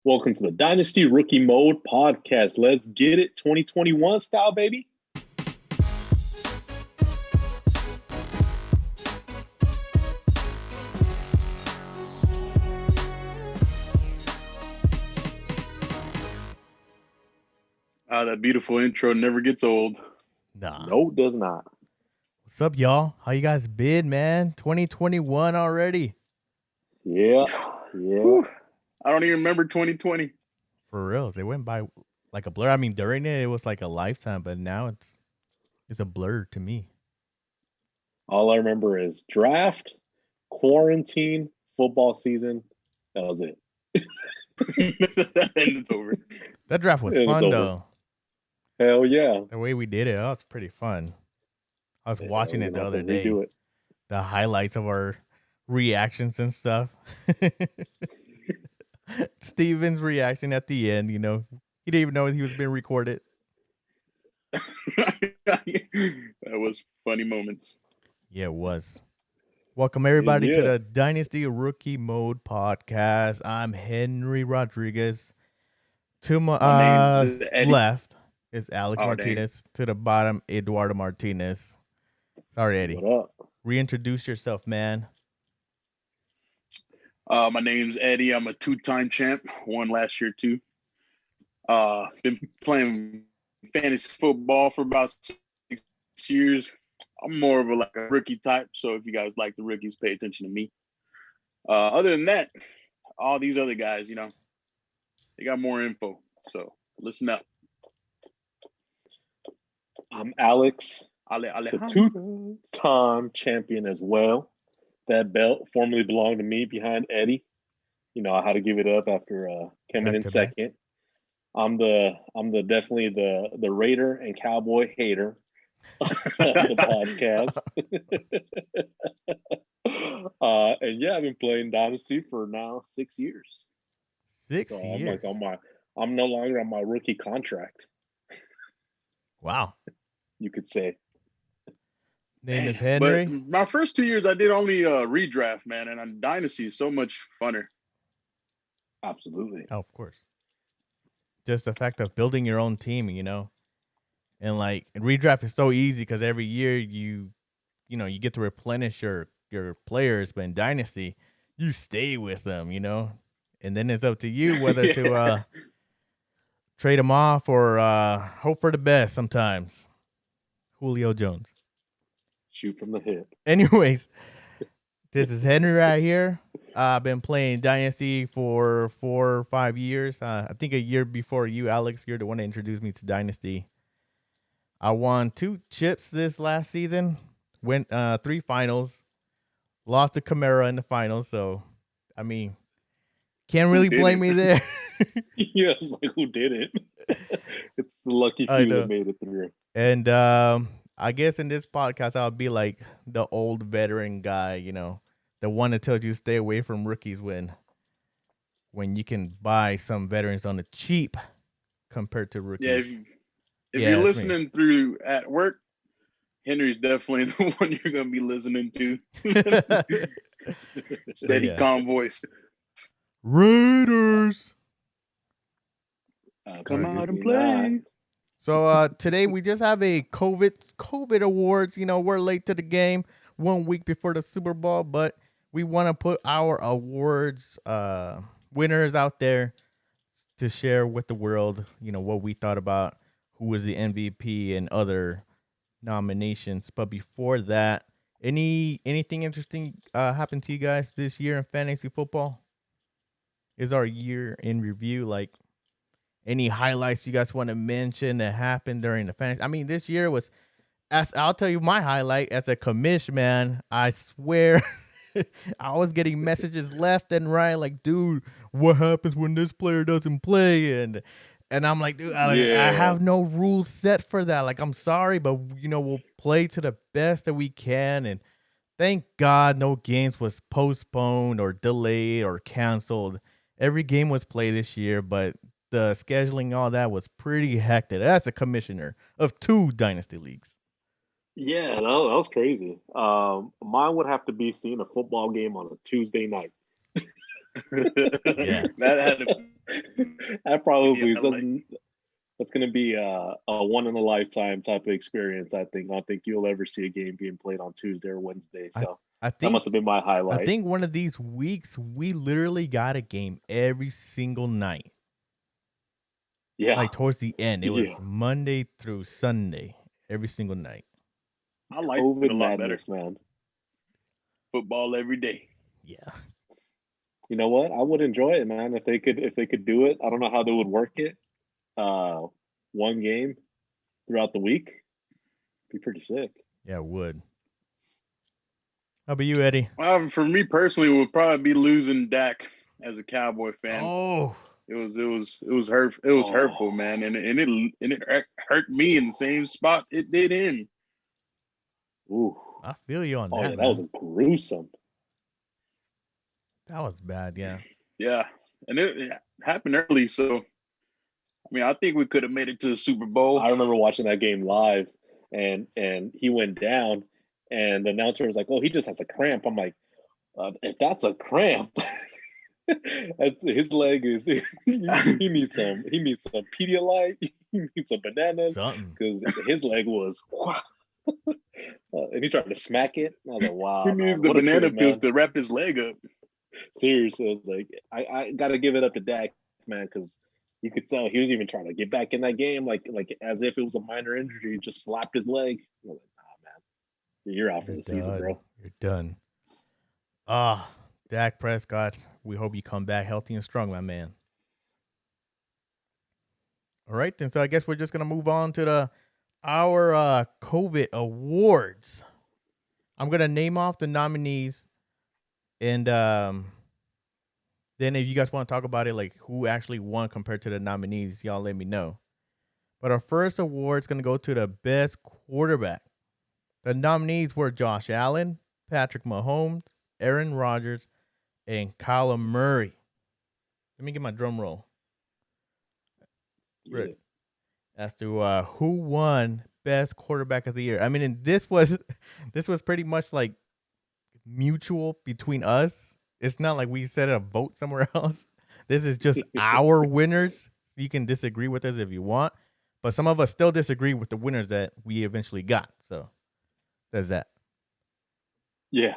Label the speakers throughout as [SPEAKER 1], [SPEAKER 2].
[SPEAKER 1] Welcome to the Dynasty Rookie Mode podcast. Let's get it 2021 style, baby.
[SPEAKER 2] That beautiful intro never gets old.
[SPEAKER 3] Nah.
[SPEAKER 1] No, it does not.
[SPEAKER 3] What's up, y'all? How you guys been, man? 2021 already.
[SPEAKER 1] Yeah.
[SPEAKER 2] Whew. I don't even remember 2020.
[SPEAKER 3] For reals. It went by like a blur. I mean, during it was like a lifetime, but now it's a blur to me.
[SPEAKER 1] All I remember is draft, quarantine, football season. That was it.
[SPEAKER 2] And it's over.
[SPEAKER 3] That draft was
[SPEAKER 1] It was
[SPEAKER 3] fun,
[SPEAKER 1] over.
[SPEAKER 3] though.
[SPEAKER 1] Hell yeah.
[SPEAKER 3] The way we did it, that was pretty fun. I was watching it the other day.
[SPEAKER 1] It.
[SPEAKER 3] The highlights of our reactions and stuff. Steven's reaction at the end, he didn't even know he was being recorded.
[SPEAKER 2] That was funny moments.
[SPEAKER 3] Yeah, it was. Welcome, everybody, to the Dynasty Rookie Mode podcast. I'm Henry Rodriguez. To my left is Alex Martinez. Dang. To the bottom, Eduardo Martinez. Sorry, Eddie.
[SPEAKER 1] What up?
[SPEAKER 3] Reintroduce yourself, man.
[SPEAKER 2] My name's Eddie. I'm a two-time champ. Won last year, too. Been playing fantasy football for about 6 years. I'm more of a rookie type, so if you guys like the rookies, pay attention to me. Other than that, all these other guys, they got more info, so listen up.
[SPEAKER 1] I'm Alex, the two-time champion as well. That belt formerly belonged to me behind Eddie. I had to give it up after coming in second. I'm definitely the Raider and Cowboy hater of the podcast. And yeah, I've been playing Dynasty for now 6 years.
[SPEAKER 3] 6 years.
[SPEAKER 1] I'm no longer on my rookie contract.
[SPEAKER 3] Wow.
[SPEAKER 1] You could say.
[SPEAKER 3] Name is Henry.
[SPEAKER 2] But my first 2 years, I did only redraft, man, and on Dynasty is so much funner.
[SPEAKER 1] Absolutely.
[SPEAKER 3] Oh, of course. Just the fact of building your own team, and redraft is so easy because every year you get to replenish your players, but in Dynasty, you stay with them, and then it's up to you whether to trade them off or hope for the best sometimes. Julio Jones.
[SPEAKER 1] Shoot from the hip.
[SPEAKER 3] Anyways, this is Henry right here. I've been playing Dynasty for 4 or 5 years. I think a year before you, Alex. You're the one that introduced me to Dynasty. I won 2 chips this last season. Went 3 finals. Lost to Camara in the finals. So, I mean, can't really blame me there.
[SPEAKER 1] Yeah, it's like, who did it? It's the lucky few that made it through.
[SPEAKER 3] And I guess in this podcast, I'll be like the old veteran guy, the one that tells you to stay away from rookies when you can buy some veterans on the cheap compared to rookies.
[SPEAKER 2] Yeah, if you're listening through at work, Henry's definitely the one you're going to be listening to. Steady, calm voice.
[SPEAKER 3] Raiders.
[SPEAKER 2] Come out and play.
[SPEAKER 3] So today we just have a COVID awards. We're late to the game, 1 week before the Super Bowl, but we want to put our awards winners out there to share with the world, what we thought about who was the MVP and other nominations. But before that, anything interesting happened to you guys this year in fantasy football? Is our year in review, like any highlights you guys want to mention that happened during the fantasy? I mean, this year was, I'll tell you my highlight as a commish, man. I swear I was getting messages left and right like, dude, what happens when this player doesn't play? And I'm like, dude, I have no rules set for that. Like, I'm sorry, but, we'll play to the best that we can. And thank God no games was postponed or delayed or canceled. Every game was played this year, but the scheduling, all that was pretty hectic. That's a commissioner of 2 dynasty leagues.
[SPEAKER 1] Yeah, that was crazy. Mine would have to be seeing a football game on a Tuesday night.
[SPEAKER 3] Yeah.
[SPEAKER 1] That probably doesn't. That's going to be a one in a lifetime type of experience. I don't think you'll ever see a game being played on Tuesday or Wednesday. So
[SPEAKER 3] I think
[SPEAKER 1] that must have been my highlight.
[SPEAKER 3] I think one of these weeks we literally got a game every single night.
[SPEAKER 1] Yeah,
[SPEAKER 3] like towards the end, it was Monday through Sunday, every single night.
[SPEAKER 2] I like
[SPEAKER 1] COVID
[SPEAKER 2] it a lot
[SPEAKER 1] madness,
[SPEAKER 2] better.
[SPEAKER 1] man.
[SPEAKER 2] Football every day.
[SPEAKER 3] Yeah.
[SPEAKER 1] You know what? I would enjoy it, man. If they could do it. I don't know how they would work it. One game throughout the week. Be pretty sick.
[SPEAKER 3] Yeah, it would. How about you, Eddie?
[SPEAKER 2] For me personally, it would probably be losing Dak as a Cowboy fan.
[SPEAKER 3] Oh,
[SPEAKER 2] it was hurtful, man, and it hurt me in the same spot it did him.
[SPEAKER 1] Ooh,
[SPEAKER 3] I feel you on that.
[SPEAKER 1] Yeah,
[SPEAKER 3] man.
[SPEAKER 1] That was gruesome.
[SPEAKER 3] That was bad. Yeah.
[SPEAKER 2] Yeah, and it happened early, so I mean, I think we could have made it to the Super Bowl.
[SPEAKER 1] I remember watching that game live, and he went down, and the announcer was like, "Oh, he just has a cramp." I'm like, if that's a cramp, his leg is. he needs some Pedialyte. He needs some bananas because his leg was. And he tried to smack it. I was like, "Wow!"
[SPEAKER 2] He needs the banana pills to wrap his leg up.
[SPEAKER 1] Seriously, I was like, I got to give it up to Dak, man, because you could tell he was even trying to get back in that game, like as if it was a minor injury. He just slapped his leg. I was like, "Nah, man, you're out for the season, bro.
[SPEAKER 3] You're done." Dak Prescott, we hope you come back healthy and strong, my man. All right, then. So I guess we're just gonna move on to our COVID awards. I'm gonna name off the nominees, and then if you guys want to talk about it, like who actually won compared to the nominees, y'all let me know. But our first award is gonna go to the best quarterback. The nominees were Josh Allen, Patrick Mahomes, Aaron Rodgers, and Kyler Murray. Let me get my drum roll.
[SPEAKER 1] Yeah.
[SPEAKER 3] As to who won best quarterback of the year. I mean, and this was pretty much like mutual between us. It's not like we set a vote somewhere else. This is just our winners. You can disagree with us if you want, but some of us still disagree with the winners that we eventually got. So there's that.
[SPEAKER 1] Yeah.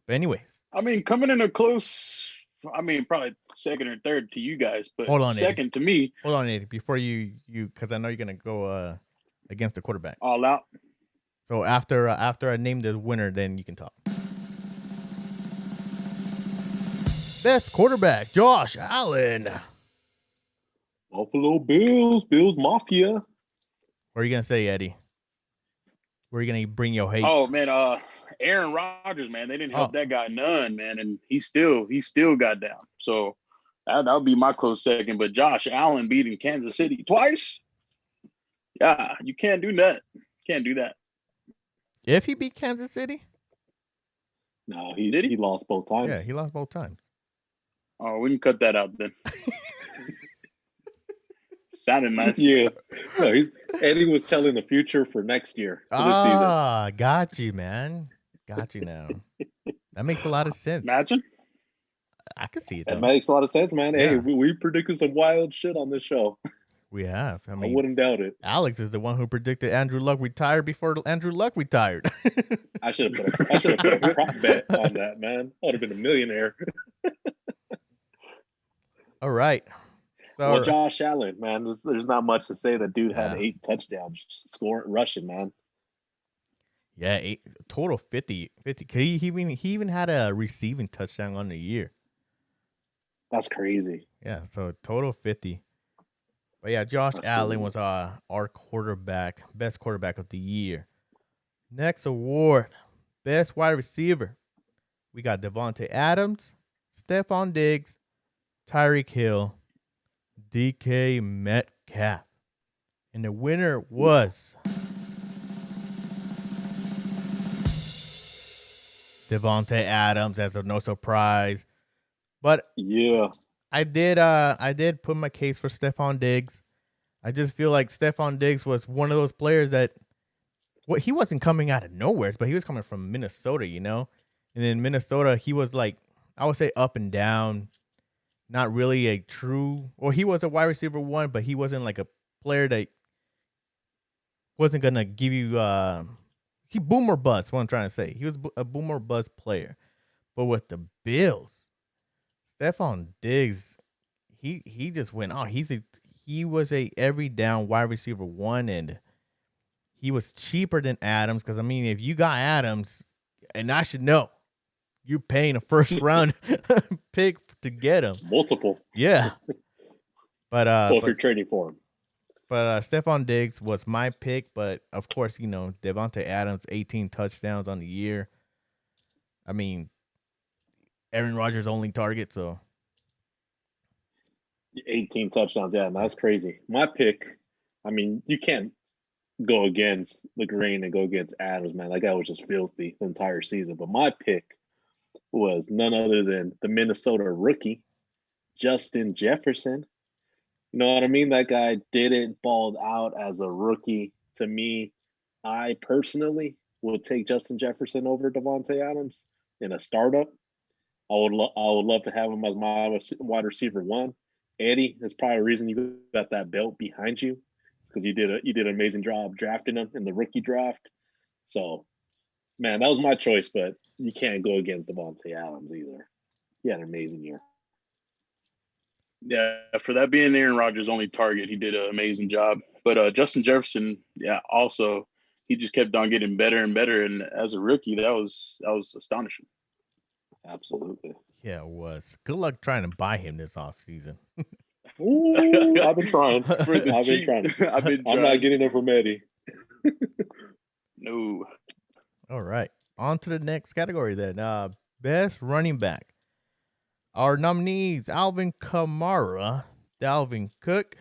[SPEAKER 3] But anyways,
[SPEAKER 2] I mean, coming in a close. I mean, probably second or third to you guys, but second
[SPEAKER 3] Eddie.
[SPEAKER 2] To me.
[SPEAKER 3] Hold on, Eddie, before you because I know you're gonna go against the quarterback.
[SPEAKER 2] All out.
[SPEAKER 3] So after I name the winner, then you can talk. Best quarterback, Josh Allen.
[SPEAKER 1] Buffalo Bills, Bills Mafia.
[SPEAKER 3] What are you gonna say, Eddie? Where are you gonna bring your hate?
[SPEAKER 2] Oh man, Aaron Rodgers, man, they didn't help that guy none, man, and he still got down. So that would be my close second. But Josh Allen beating Kansas City twice, yeah, you can't do that. Can't do that.
[SPEAKER 3] If he beat Kansas City,
[SPEAKER 1] no, he lost both times.
[SPEAKER 3] Yeah, he lost both times.
[SPEAKER 2] Oh, we can cut that out then. Sounded nice.
[SPEAKER 1] Yeah. No, Eddie was telling the future for next year. For this season.
[SPEAKER 3] Got you, man. Got you now. That makes a lot of sense.
[SPEAKER 2] Imagine.
[SPEAKER 3] I can see it, though.
[SPEAKER 1] That makes a lot of sense, man. Yeah. Hey, we predicted some wild shit on this show.
[SPEAKER 3] We have. I mean,
[SPEAKER 1] I wouldn't doubt it.
[SPEAKER 3] Alex is the one who predicted Andrew Luck retired before Andrew Luck retired.
[SPEAKER 1] I should have put a prop bet on that, man. I would have been a millionaire.
[SPEAKER 3] All right. So,
[SPEAKER 1] well, Josh Allen, man, there's not much to say. That dude had 8 touchdowns rushing, man.
[SPEAKER 3] Yeah, total 50. He even had a receiving touchdown on the year.
[SPEAKER 1] That's crazy.
[SPEAKER 3] Yeah, so total 50. But yeah, Josh Allen was our quarterback, best quarterback of the year. Next award, best wide receiver. We got Devontae Adams, Stephon Diggs, Tyreek Hill, DK Metcalf. And the winner was Devontae Adams, as of no surprise. But
[SPEAKER 1] yeah,
[SPEAKER 3] I did put my case for Stephon Diggs. I just feel like Stephon Diggs was one of those players that he wasn't coming out of nowhere, but he was coming from Minnesota, you know? And in Minnesota, he was like I would say up and down. Not really a true. Well, he was a wide receiver one, but he wasn't like a player that wasn't gonna give you. He boom or bust. What I'm trying to say, he was a boom or bust player. But with the Bills, Stephon Diggs, he just went on. He was a every down wide receiver one, and he was cheaper than Adams. Because I mean, if you got Adams, and I should know, you're paying a first round pick to get him.
[SPEAKER 1] Multiple.
[SPEAKER 3] Yeah. But
[SPEAKER 1] if you're trading for him.
[SPEAKER 3] But Stephon Diggs was my pick, but of course, Devontae Adams, 18 touchdowns on the year. I mean, Aaron Rodgers' only target, so
[SPEAKER 1] 18 touchdowns, yeah, that's crazy. My pick, I mean, you can't go against the grain and go against Adams, man. That guy was just filthy the entire season. But my pick was none other than the Minnesota rookie, Justin Jefferson. You know what I mean? That guy didn't ball out as a rookie. To me, I personally would take Justin Jefferson over Devontae Adams in a startup. I would love to have him as my wide receiver one. Eddie, that's probably the reason you got that belt behind you, because you did an amazing job drafting him in the rookie draft. So, man, that was my choice, but you can't go against Devontae Adams either. He had an amazing year.
[SPEAKER 2] Yeah, for that being Aaron Rodgers' only target, he did an amazing job. But Justin Jefferson, yeah, also he just kept on getting better and better. And as a rookie, that was astonishing.
[SPEAKER 1] Absolutely.
[SPEAKER 3] Yeah, it was. Good luck trying to buy him this offseason.
[SPEAKER 1] Ooh, I've been trying. I'm not getting it from Eddie.
[SPEAKER 2] No.
[SPEAKER 3] All right. On to the next category then. Best running back. Our nominees: Alvin Kamara, Dalvin Cook,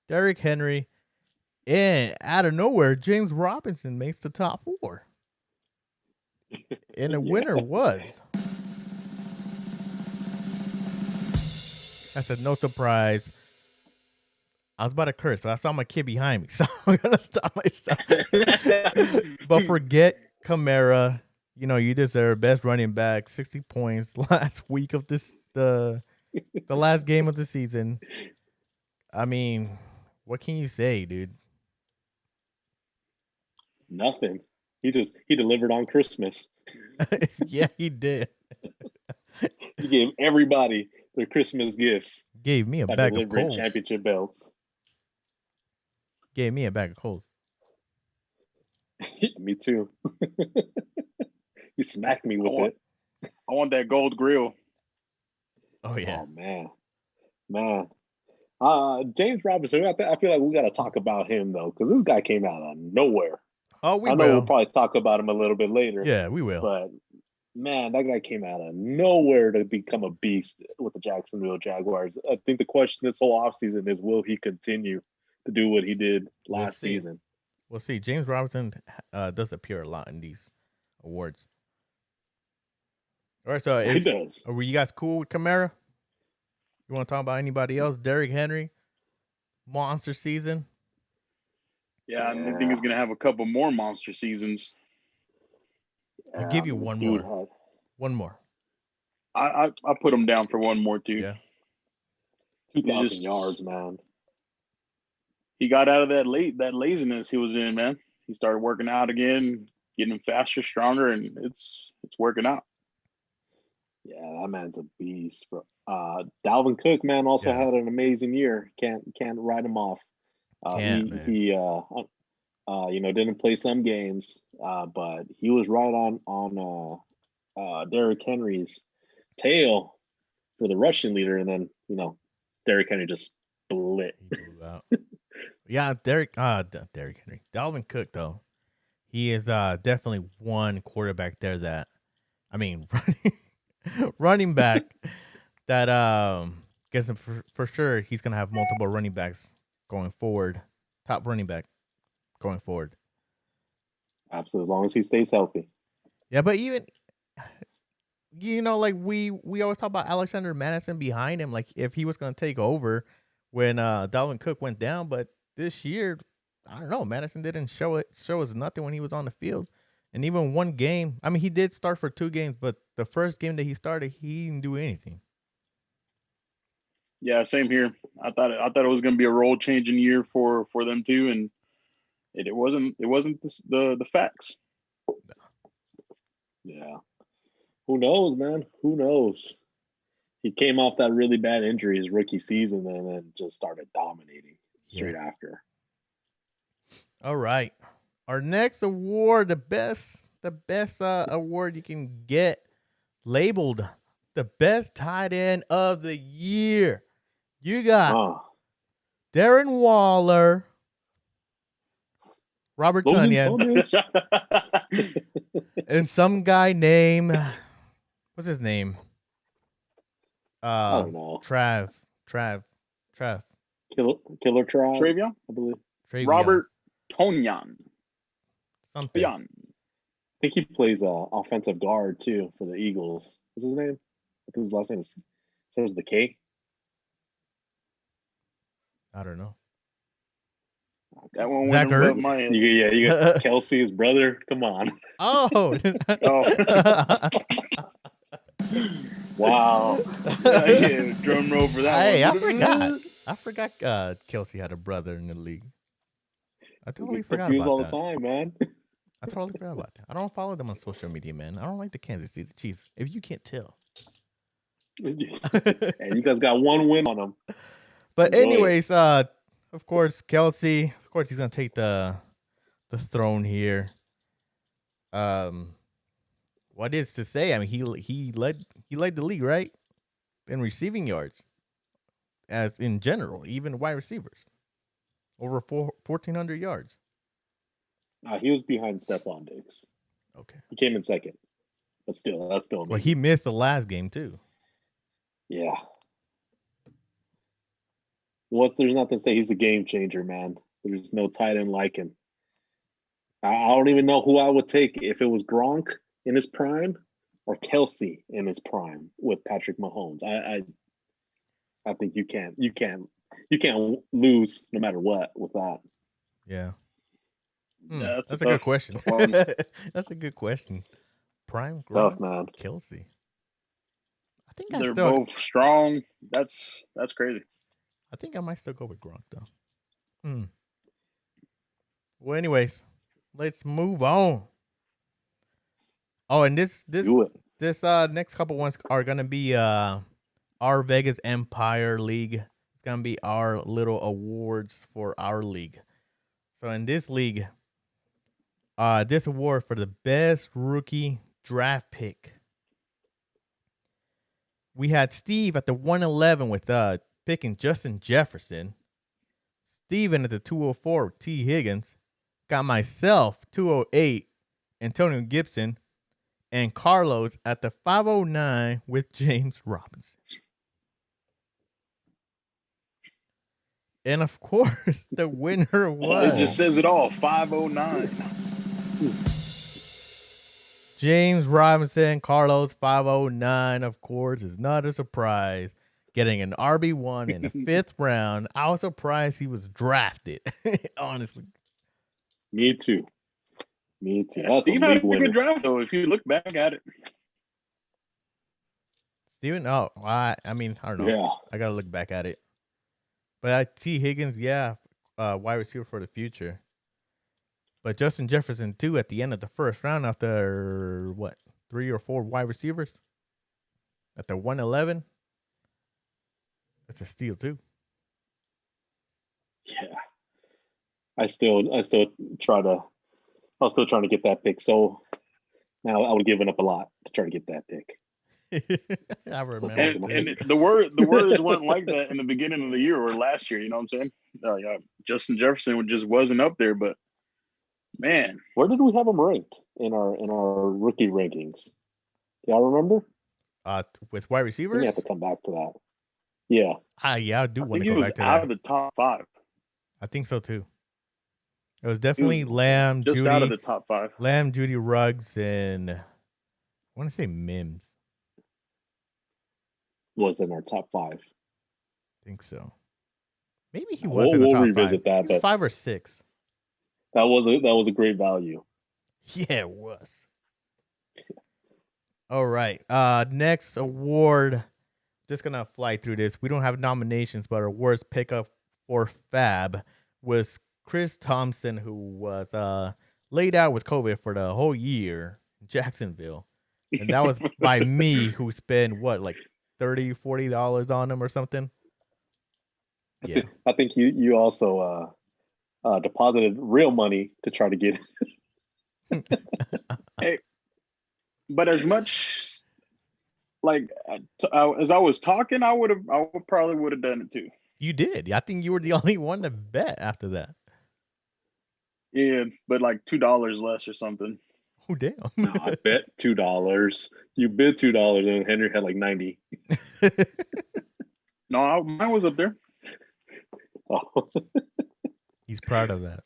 [SPEAKER 3] Derrick Henry, and out of nowhere, James Robinson makes the top 4. And the winner was. I said, no surprise. I was about to curse, so I saw my kid behind me, so I'm going to stop myself. But forget Kamara. You deserve best running back, 60 points last week of the last game of the season. I mean, what can you say, dude?
[SPEAKER 1] Nothing. He delivered on Christmas.
[SPEAKER 3] Yeah, he did.
[SPEAKER 1] He gave everybody their Christmas gifts.
[SPEAKER 3] Gave me a bag of coals.
[SPEAKER 1] Championship belts.
[SPEAKER 3] Gave me a bag of coals.
[SPEAKER 1] Me too. He smacked me with it.
[SPEAKER 2] I want that gold grill.
[SPEAKER 3] Oh yeah.
[SPEAKER 1] Oh man. James Robinson. I feel like we got to talk about him though, because this guy came out of nowhere.
[SPEAKER 3] Oh, I
[SPEAKER 1] know we'll probably talk about him a little bit later.
[SPEAKER 3] Yeah, we will.
[SPEAKER 1] But man, that guy came out of nowhere to become a beast with the Jacksonville Jaguars. I think the question this whole offseason is, will he continue to do what he did last season?
[SPEAKER 3] We'll see. James Robinson does appear a lot in these awards. All right, so
[SPEAKER 1] he does.
[SPEAKER 3] Were you guys cool with Kamara? You want to talk about anybody else? Derrick Henry, monster season.
[SPEAKER 2] Yeah, I think he's going to have a couple more monster seasons.
[SPEAKER 3] I'll give you one more. One more.
[SPEAKER 2] I put him down for one more too.
[SPEAKER 3] Yeah.
[SPEAKER 1] 2,000 yards, man.
[SPEAKER 2] He got out of that laziness he was in, man. He started working out again, getting faster, stronger, and it's working out.
[SPEAKER 1] Yeah, that man's a beast, bro. Dalvin Cook, man, also had an amazing year. Can't write him off. He didn't play some games, but he was right on Derrick Henry's tail for the rushing leader, and then Derrick Henry just split.
[SPEAKER 3] He blew out. Yeah, Derrick Henry. Dalvin Cook, though, he is definitely one quarterback there that, I mean, running back that gets him for sure. He's gonna have multiple running backs going forward. Top running back going forward.
[SPEAKER 1] Absolutely, as long as he stays healthy.
[SPEAKER 3] Yeah, but even like we always talk about Alexander Madison behind him, like if he was gonna take over when Dalvin Cook went down, but this year, I don't know, Madison didn't show us nothing when he was on the field. And even one game, I mean, he did start for 2 games, but the first game that he started, he didn't do anything.
[SPEAKER 2] Yeah, same here. I thought it was going to be a role changing year for them too, and it wasn't. It wasn't the facts.
[SPEAKER 1] Yeah. Who knows, man? Who knows? He came off that really bad injury his rookie season and then just started dominating straight after.
[SPEAKER 3] All right. Our next award, the best award you can get, labeled the best tight end of the year. You got Darren Waller, Robert Tonyan, and some guy named, what's his name?
[SPEAKER 1] I don't know.
[SPEAKER 3] Trav.
[SPEAKER 1] Killer Trav.
[SPEAKER 2] Travion,
[SPEAKER 1] I believe.
[SPEAKER 2] Travion. Robert Tonyan.
[SPEAKER 3] Something.
[SPEAKER 1] I think he plays offensive guard too for the Eagles. What's his name? I think his last name starts with the K.
[SPEAKER 3] I don't know.
[SPEAKER 2] That one
[SPEAKER 3] Zach Ertz?
[SPEAKER 1] You got Kelsey, his brother. Come on.
[SPEAKER 3] Oh.
[SPEAKER 1] Wow.
[SPEAKER 2] Yeah, drum roll for that.
[SPEAKER 3] Hey, I forgot Kelsey had a brother in the league. I totally forgot about
[SPEAKER 1] all
[SPEAKER 3] that.
[SPEAKER 1] The time, man.
[SPEAKER 3] I totally forgot about that. I don't follow them on social media, man. I don't like the Kansas City Chiefs. If you can't tell.
[SPEAKER 1] And you guys got one win on them.
[SPEAKER 3] But anyways, of course, Kelsey. Of course, he's gonna take the throne here. What is to say? I mean, he led the league, right, in receiving yards, as in general, even wide receivers, over 1,400 yards.
[SPEAKER 1] He was behind Stephon Diggs.
[SPEAKER 3] Okay,
[SPEAKER 1] he came in second, but still, that's still amazing.
[SPEAKER 3] Well, he missed the last game too.
[SPEAKER 1] Yeah. There's nothing to say. He's a game changer, man. There's no tight end like him. I don't even know who I would take if it was Gronk in his prime or Kelsey in his prime with Patrick Mahomes. I think you can't lose no matter what with that.
[SPEAKER 3] Yeah.
[SPEAKER 2] Yeah,
[SPEAKER 3] that's a good question. That's a good question. Prime
[SPEAKER 1] Gronk, man.
[SPEAKER 3] Kelsey. I think
[SPEAKER 2] they're both strong. That's crazy.
[SPEAKER 3] I think I might still go with Gronk though. Well, anyways, let's move on. Oh, and this next couple ones are gonna be our Vegas Empire League. It's gonna be our little awards for our league. So in this league, this award for the best rookie draft pick, we had Steve at the 111 with picking Justin Jefferson. Steven at the 204 with T. Higgins. Got myself 208, Antonio Gibson, and Carlos at the 509 with James Robinson. And of course, the winner was.
[SPEAKER 2] It just says it all. 509.
[SPEAKER 3] James Robinson, Carlos 509, of course, is not a surprise. Getting an RB1 in the 5th round. I was surprised he was drafted, honestly.
[SPEAKER 1] Me too.
[SPEAKER 2] Yeah, Steve had a good draft, though, if you look back at it.
[SPEAKER 3] Steven? Oh, I mean, I don't know.
[SPEAKER 1] Yeah.
[SPEAKER 3] I got to look back at it. But T. Higgins, wide receiver for the future. But Justin Jefferson, too, at the end of the 1st round after, 3 or 4 wide receivers? At the 111? That's a steal, too.
[SPEAKER 1] Yeah. I was still trying to get that pick. So now I would have given up a lot to try to get that pick.
[SPEAKER 3] I remember.
[SPEAKER 2] And the words weren't like that in the beginning of the year or last year. You know what I'm saying? Justin Jefferson just wasn't up there. But man,
[SPEAKER 1] where did we have him ranked in our rookie rankings? Y'all remember?
[SPEAKER 3] With wide receivers,
[SPEAKER 1] we have to come back to that. Yeah.
[SPEAKER 3] I do want to go back to that.
[SPEAKER 2] Out of the top 5.
[SPEAKER 3] I think so too. It was definitely Lamb,
[SPEAKER 2] just
[SPEAKER 3] Judy,
[SPEAKER 2] out of the top 5.
[SPEAKER 3] Lamb, Judy, Ruggs, and I want to say Mims.
[SPEAKER 1] Was in our top 5.
[SPEAKER 3] I think so. Maybe he was in the top 5.
[SPEAKER 1] Revisit that, but
[SPEAKER 3] 5 or 6.
[SPEAKER 1] That was a great value.
[SPEAKER 3] Yeah, it was. All right. Next award. Just gonna fly through this. We don't have nominations, but our worst pickup for Fab was Chris Thompson, who was laid out with COVID for the whole year in Jacksonville. And that was by me, who spent what, like $30-$40 on him or something. Yeah.
[SPEAKER 1] I think you also deposited real money to try to get it.
[SPEAKER 2] Hey, but as much like as I was talking, I probably would have done it too.
[SPEAKER 3] You did. I think you were the only one to bet after that.
[SPEAKER 2] Yeah, but like $2 less or something.
[SPEAKER 3] Oh damn!
[SPEAKER 1] No, I bet $2. You bid $2, and Henry had like 90.
[SPEAKER 2] No, mine was up there.
[SPEAKER 1] Oh.
[SPEAKER 3] He's proud of that.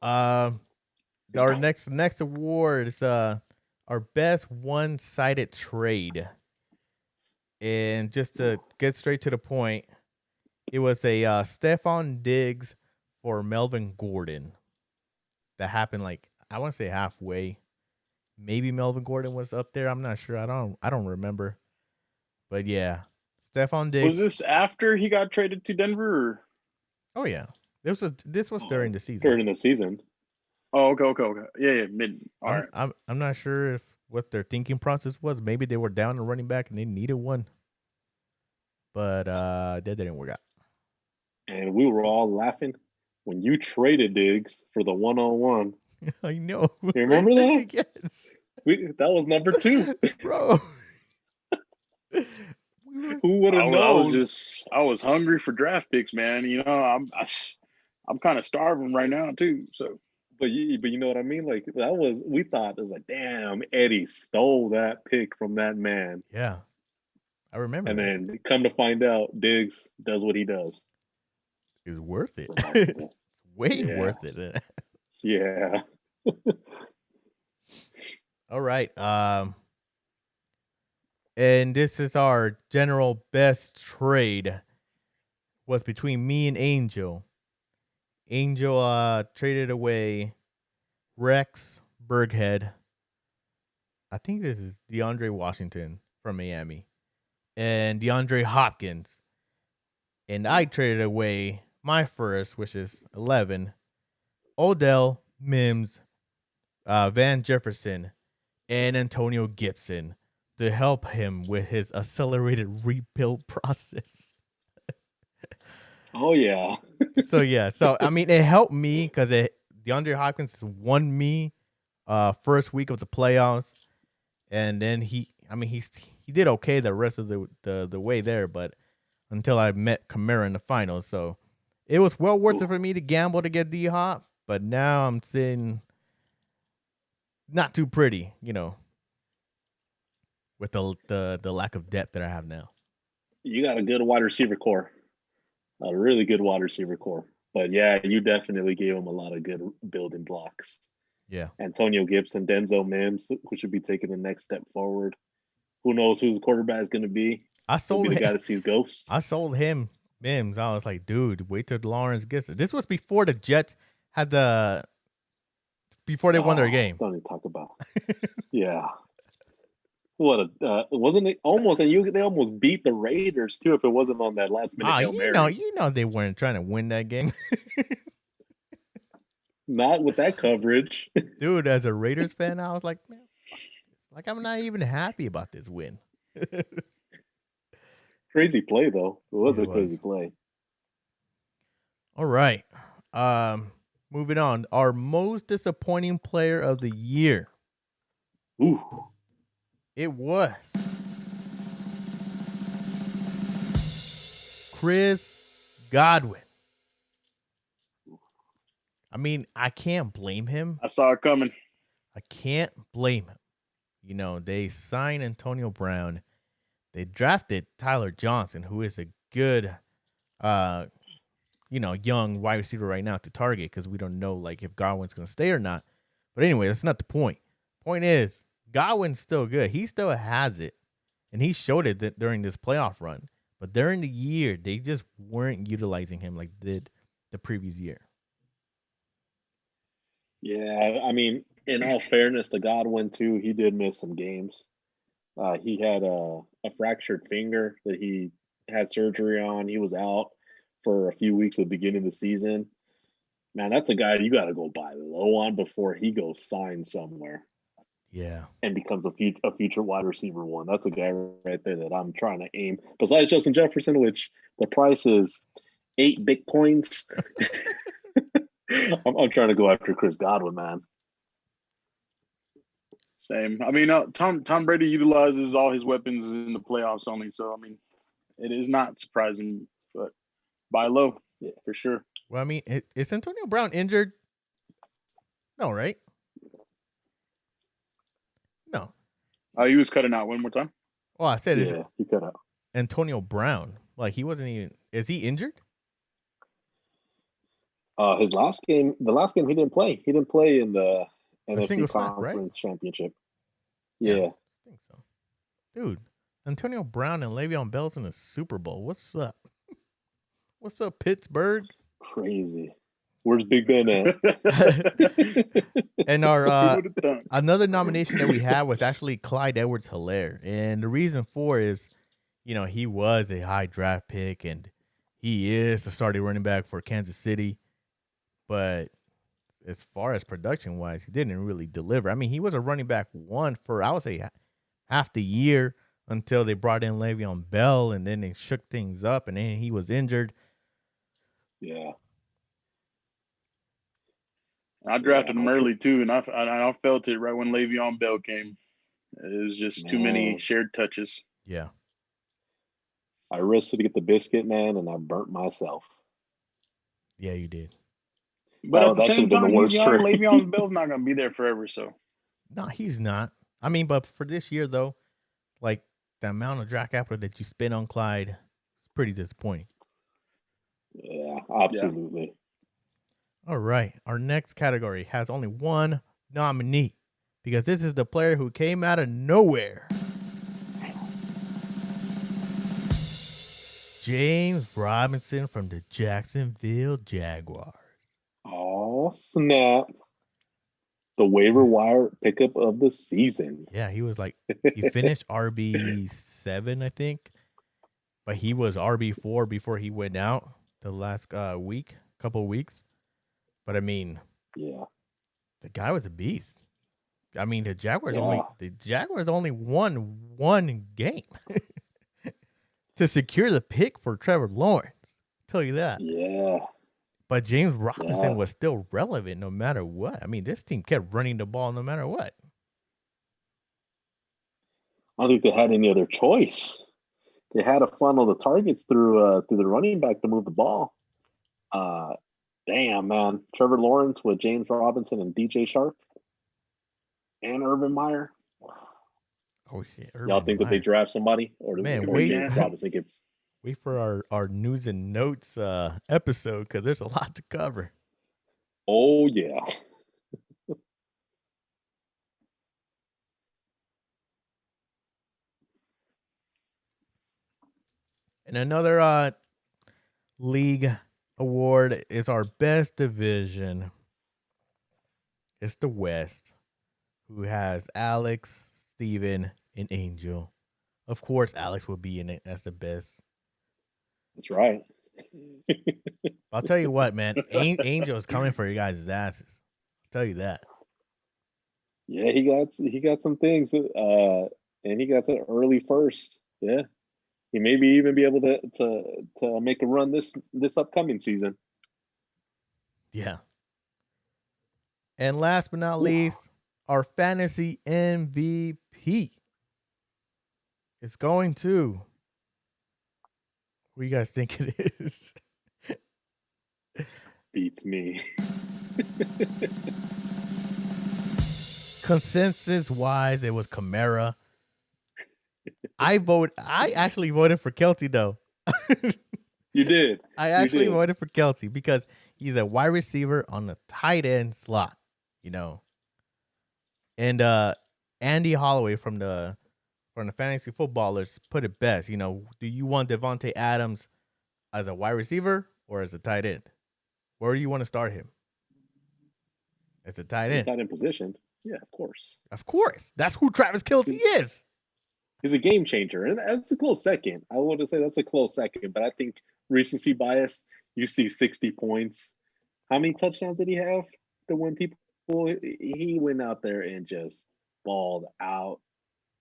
[SPEAKER 3] Our next award is our best one-sided trade. And just to get straight to the point, it was a Stephon Diggs for Melvin Gordon. That happened like, I want to say halfway. Maybe Melvin Gordon was up there. I'm not sure. I don't remember. But yeah, Stephon Diggs.
[SPEAKER 2] Was this after he got traded to Denver? Or?
[SPEAKER 3] Oh yeah, this was during the season.
[SPEAKER 1] During the season.
[SPEAKER 2] Oh, okay. Yeah, mid. All right.
[SPEAKER 3] I'm not sure if what their thinking process was. Maybe they were down a running back and they needed one. But that didn't work out.
[SPEAKER 1] And we were all laughing when you traded Diggs for the one-on-one.
[SPEAKER 3] I know.
[SPEAKER 1] You remember that?
[SPEAKER 3] Yes.
[SPEAKER 1] That was number 2.
[SPEAKER 3] Bro.
[SPEAKER 1] Who would have known?
[SPEAKER 2] I was hungry for draft picks, man. You know, I'm kind of starving right now too. So,
[SPEAKER 1] but you know what I mean? Like we thought it was like, damn, Eddie stole that pick from that man.
[SPEAKER 3] Yeah, I remember.
[SPEAKER 1] And then come to find out, Diggs does what he does.
[SPEAKER 3] It's worth it. It's way worth it.
[SPEAKER 1] Yeah.
[SPEAKER 3] All right. And this is our general best trade. Was between me and Angel. Angel traded away Rex Burkhead. I think this is DeAndre Washington from Miami. And DeAndre Hopkins. And I traded away my first, which is 11. Odell, Mims, Van Jefferson, and Antonio Gibson to help him with his accelerated rebuild process.
[SPEAKER 1] Oh, yeah.
[SPEAKER 3] So I mean, it helped me because DeAndre Hopkins won me first week of the playoffs. And then he did okay the rest of the way there, but until I met Kamara in the finals. So it was well worth it for me to gamble to get D-Hop, but now I'm sitting not too pretty, you know, with the lack of depth that I have now.
[SPEAKER 1] You got a good wide receiver core. A really good wide receiver core. But yeah, you definitely gave him a lot of good building blocks.
[SPEAKER 3] Yeah.
[SPEAKER 1] Antonio Gibson, Denzel Mims, who should be taking the next step forward. Who knows who the quarterback is going to be?
[SPEAKER 3] I sold
[SPEAKER 1] the guy that sees ghosts.
[SPEAKER 3] I sold him Mims. I was like, dude, wait till Lawrence gets it. This was before the Jets had before they won their game.
[SPEAKER 1] Don't even talk about. Yeah. What wasn't it almost? And they almost beat the Raiders too. If it wasn't on that last minute Hail Mary.
[SPEAKER 3] You know they weren't trying to win that game.
[SPEAKER 1] Not with that coverage,
[SPEAKER 3] dude. As a Raiders fan, I was like, man, like I'm not even happy about this win.
[SPEAKER 1] Crazy play though. It was a crazy play.
[SPEAKER 3] All right. Moving on. Our most disappointing player of the year.
[SPEAKER 1] Ooh.
[SPEAKER 3] It was Chris Godwin. I mean, I can't blame him.
[SPEAKER 2] I saw it coming.
[SPEAKER 3] I can't blame him. You know, they signed Antonio Brown. They drafted Tyler Johnson, who is a good, young wide receiver right now to target because we don't know like if Godwin's going to stay or not. But anyway, that's not the point. Point is, Godwin's still good. He still has it. And he showed it during this playoff run. But during the year, they just weren't utilizing him like they did the previous year.
[SPEAKER 1] Yeah, I mean, in all fairness to Godwin too, he did miss some games. He had a fractured finger that he had surgery on. He was out for a few weeks at the beginning of the season. Man, that's a guy you got to go buy low on before he goes sign somewhere.
[SPEAKER 3] Yeah.
[SPEAKER 1] And becomes a future wide receiver one. That's a guy right there that I'm trying to aim. Besides Justin Jefferson, which the price is 8 Bitcoins. I'm trying to go after Chris Godwin, man.
[SPEAKER 2] Same. I mean, Tom Brady utilizes all his weapons in the playoffs only. So, I mean, it is not surprising, but buy low, for sure.
[SPEAKER 3] Well, I mean, is Antonio Brown injured? No, right? No.
[SPEAKER 2] He was cutting out one more time.
[SPEAKER 3] Oh, I said,
[SPEAKER 1] he cut out.
[SPEAKER 3] Antonio Brown. Like, he wasn't even. Is he injured?
[SPEAKER 1] The last game he didn't play. He didn't play in the NFC
[SPEAKER 3] Conference
[SPEAKER 1] right? Championship.
[SPEAKER 3] Yeah.
[SPEAKER 1] Yeah.
[SPEAKER 3] I think so. Dude, Antonio Brown and Le'Veon Bell's in the Super Bowl. What's up? What's up, Pittsburgh?
[SPEAKER 1] Crazy. Where's Big Ben at?
[SPEAKER 3] And our another nomination that we had was actually Clyde Edwards-Helaire. And the reason for is, he was a high draft pick and he is the starting running back for Kansas City. But as far as production-wise, he didn't really deliver. I mean, he was a running back one for, I would say, half the year until they brought in Le'Veon Bell, and then they shook things up, and then he was injured.
[SPEAKER 1] Yeah.
[SPEAKER 2] I drafted him early, too, and I felt it right when Le'Veon Bell came. It was just too many shared touches.
[SPEAKER 3] Yeah.
[SPEAKER 1] I risked to get the biscuit, man, and I burnt myself.
[SPEAKER 3] Yeah, you did.
[SPEAKER 2] But at the same time, Le'Veon Bell's not going to be there forever, so.
[SPEAKER 3] No, he's not. I mean, but for this year, though, like, the amount of draft capital that you spent on Clyde is pretty disappointing.
[SPEAKER 1] Yeah, absolutely.
[SPEAKER 3] Yeah. All right. Our next category has only one nominee because this is the player who came out of nowhere. James Robinson from the Jacksonville Jaguars.
[SPEAKER 1] Oh, snap. The waiver wire pickup of the season.
[SPEAKER 3] Yeah, he was like, he finished RB7, I think. But he was RB4 before he went out the last couple of weeks. But I mean,
[SPEAKER 1] yeah,
[SPEAKER 3] the guy was a beast. I mean, the Jaguars only won one game to secure the pick for Trevor Lawrence. I'll tell you that.
[SPEAKER 1] Yeah.
[SPEAKER 3] But James Robinson was still relevant no matter what. I mean, this team kept running the ball no matter what.
[SPEAKER 1] I don't think they had any other choice. They had to funnel the targets through the running back to move the ball. Damn, man. Trevor Lawrence with James Robinson and DJ Shark and Urban Meyer.
[SPEAKER 3] Oh, shit.
[SPEAKER 1] Y'all think that they draft somebody? Or do Robinson gets...
[SPEAKER 3] Wait for our news and notes episode because there's a lot to cover.
[SPEAKER 1] Oh, yeah.
[SPEAKER 3] And another league award is our best division. It's the West, who has Alex, Steven, and Angel. Of course, Alex will be in it as the best.
[SPEAKER 1] That's right.
[SPEAKER 3] I'll tell you what, man. Angel is coming for you guys' asses. I'll tell you that.
[SPEAKER 1] Yeah, he got some things, and he got the early first. Yeah, he maybe even be able to make a run this upcoming season.
[SPEAKER 3] Yeah. And last but not least, our fantasy MVP is going to. What do you guys think it is?
[SPEAKER 1] Beats me.
[SPEAKER 3] Consensus-wise, it was Kamara. I actually voted for Kelce, though.
[SPEAKER 1] You did.
[SPEAKER 3] I actually voted for Kelce because he's a wide receiver on the tight end slot, And Andy Holloway from the Fantasy Footballers put it best. Do you want Devontae Adams as a wide receiver or as a tight end? Where do you want to start him? It's a tight end.
[SPEAKER 1] Tight end position. Yeah, of course.
[SPEAKER 3] Of course. That's who Travis Kelce is.
[SPEAKER 1] He's a game changer. And that's a close second. I want to say that's a close second. But I think recency bias, you see 60 points. How many touchdowns did he have to win people? He went out there and just balled out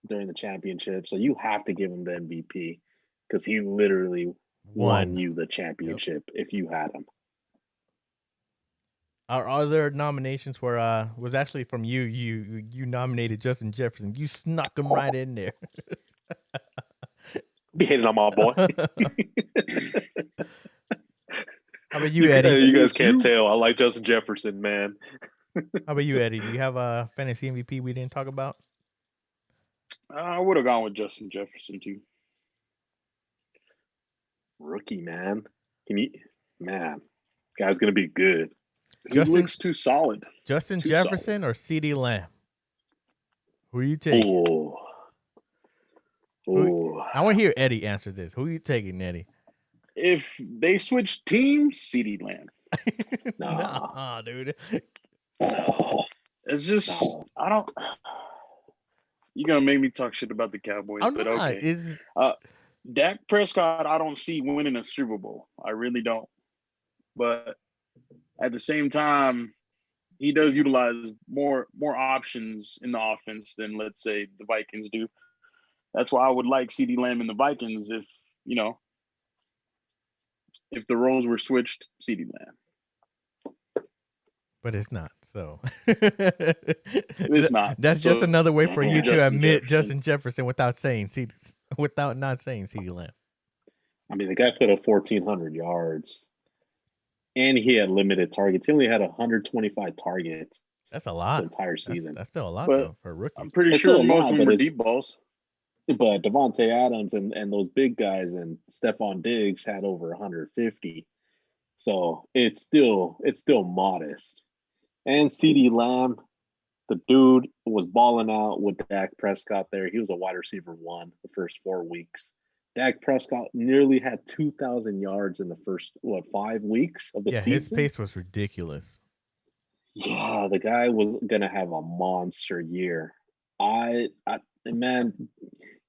[SPEAKER 1] during the championship. So you have to give him the MVP because he literally won you the championship if you had him.
[SPEAKER 3] Our other nominations were was actually from you. You nominated Justin Jefferson. You snuck him right in there.
[SPEAKER 1] Be hating on my boy.
[SPEAKER 3] How about you, Eddie?
[SPEAKER 1] You guys can't tell. I like Justin Jefferson, man.
[SPEAKER 3] How about you, Eddie? Do you have a fantasy MVP we didn't talk about?
[SPEAKER 2] I would have gone with Justin Jefferson too.
[SPEAKER 1] Rookie, man. Guy's gonna be good.
[SPEAKER 2] He looks too solid.
[SPEAKER 3] Justin Jefferson or CeeDee Lamb? Who are you taking? I want to hear Eddie answer this. Who are you taking, Eddie?
[SPEAKER 2] If they switch teams, CeeDee Lamb.
[SPEAKER 3] Nah, dude.
[SPEAKER 2] No. It's just I don't. You're gonna make me talk shit about the Cowboys, but okay. Dak Prescott, I don't see winning a Super Bowl. I really don't. But at the same time, he does utilize more options in the offense than, let's say, the Vikings do. That's why I would like CeeDee Lamb in the Vikings if the roles were switched, CeeDee Lamb.
[SPEAKER 3] But it's not. So
[SPEAKER 2] it's not.
[SPEAKER 3] That's just another way for you to admit Justin Jefferson without not saying CeeDee Lamb.
[SPEAKER 1] I mean, the guy put up 1,400 yards. And he had limited targets. He only had 125 targets.
[SPEAKER 3] That's a lot.
[SPEAKER 1] The entire season.
[SPEAKER 3] That's still a lot, though, for a rookie.
[SPEAKER 2] I'm pretty sure most of them were deep balls.
[SPEAKER 1] But Devontae Adams and those big guys and Stephon Diggs had over 150. So it's still modest. And CeeDee Lamb, the dude was balling out with Dak Prescott there. He was a wide receiver 1 the first 4 weeks. Dak Prescott nearly had 2,000 yards in the first 5 weeks of the season.
[SPEAKER 3] His pace was ridiculous.
[SPEAKER 1] Yeah, the guy was gonna have a monster year. Man,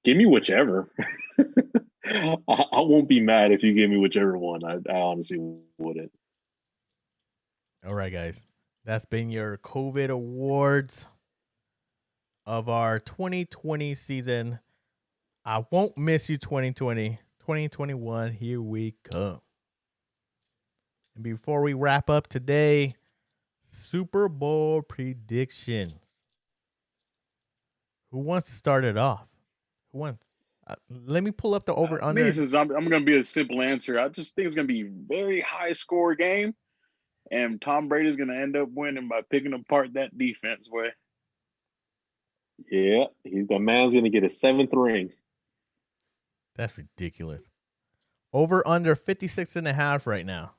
[SPEAKER 1] give me whichever. I won't be mad if you give me whichever one. I honestly wouldn't.
[SPEAKER 3] All right, guys, that's been your COVID awards of our 2020 season. I won't miss you 2020. 2021, here we come. And before we wrap up today, Super Bowl predictions. Who wants to start it off? Who wants? Let me pull up the over-under.
[SPEAKER 2] I'm going to be a simple answer. I just think it's going to be a very high-score game, and Tom Brady's going to end up winning by picking apart that defense.
[SPEAKER 1] Yeah, the man's going to get his 7th ring.
[SPEAKER 3] That's ridiculous. Over under 56.5 right now.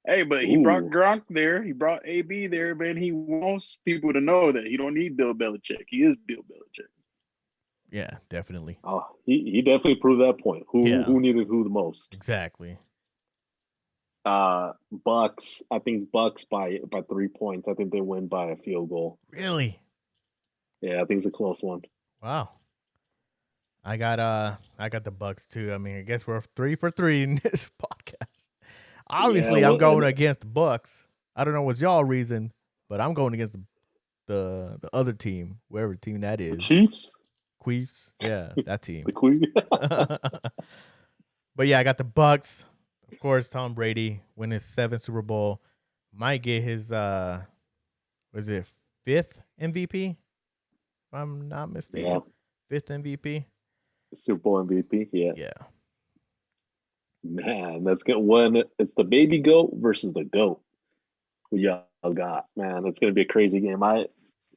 [SPEAKER 2] Hey, but he brought Gronk there. He brought AB there, man. He wants people to know that he don't need Bill Belichick. He is Bill Belichick.
[SPEAKER 3] Yeah, definitely.
[SPEAKER 1] Oh, he definitely proved that point. Who needed who the most?
[SPEAKER 3] Exactly.
[SPEAKER 1] Bucks. I think Bucks by 3 points. I think they win by a field goal.
[SPEAKER 3] Really?
[SPEAKER 1] Yeah, I think it's a close one.
[SPEAKER 3] Wow. I got the Bucks too. I mean, I guess we're 3 for 3 in this podcast. Obviously, I'm going against the Bucks. I don't know what's y'all reason, but I'm going against the other team, whatever team that is.
[SPEAKER 1] Chiefs?
[SPEAKER 3] Queefs? Yeah, that team.
[SPEAKER 1] The Queen.
[SPEAKER 3] But yeah, I got the Bucks. Of course, Tom Brady win his 7th Super Bowl. Might get his 5th MVP? If I'm not mistaken. Yeah. 5th MVP.
[SPEAKER 1] Super Bowl MVP, yeah.
[SPEAKER 3] Yeah.
[SPEAKER 1] Man, that's good. It's the baby goat versus the goat. Who y'all got, man? It's gonna be a crazy game.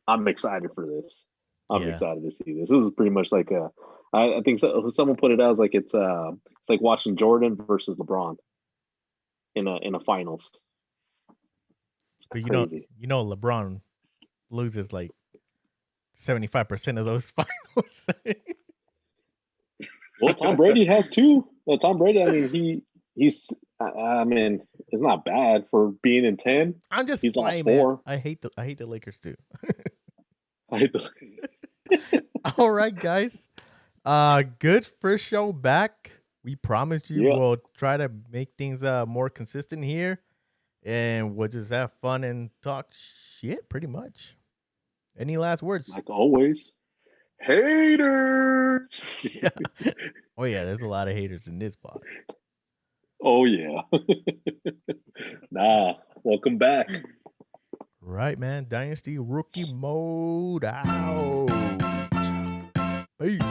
[SPEAKER 1] I'm excited for this. I'm excited to see this. This is pretty much like I think someone put it out as like it's like watching Jordan versus LeBron in a finals.
[SPEAKER 3] But you know LeBron loses like 75% of those finals.
[SPEAKER 1] Well, Tom Brady has too. Well, Tom Brady, I mean, It's not bad for being in 10.
[SPEAKER 3] I'm just
[SPEAKER 1] He's
[SPEAKER 3] playing,
[SPEAKER 1] lost 4.
[SPEAKER 3] man. I hate the Lakers too.
[SPEAKER 1] I hate the
[SPEAKER 3] All right, guys. Good first show back. We promised you we'll try to make things more consistent here, and we'll just have fun and talk shit pretty much. Any last words?
[SPEAKER 1] Like always. Haters.
[SPEAKER 3] Yeah. Oh yeah, there's a lot of haters in this pod.
[SPEAKER 1] Oh yeah. Nah, welcome back.
[SPEAKER 3] Right, man. Dynasty rookie mode out. Peace.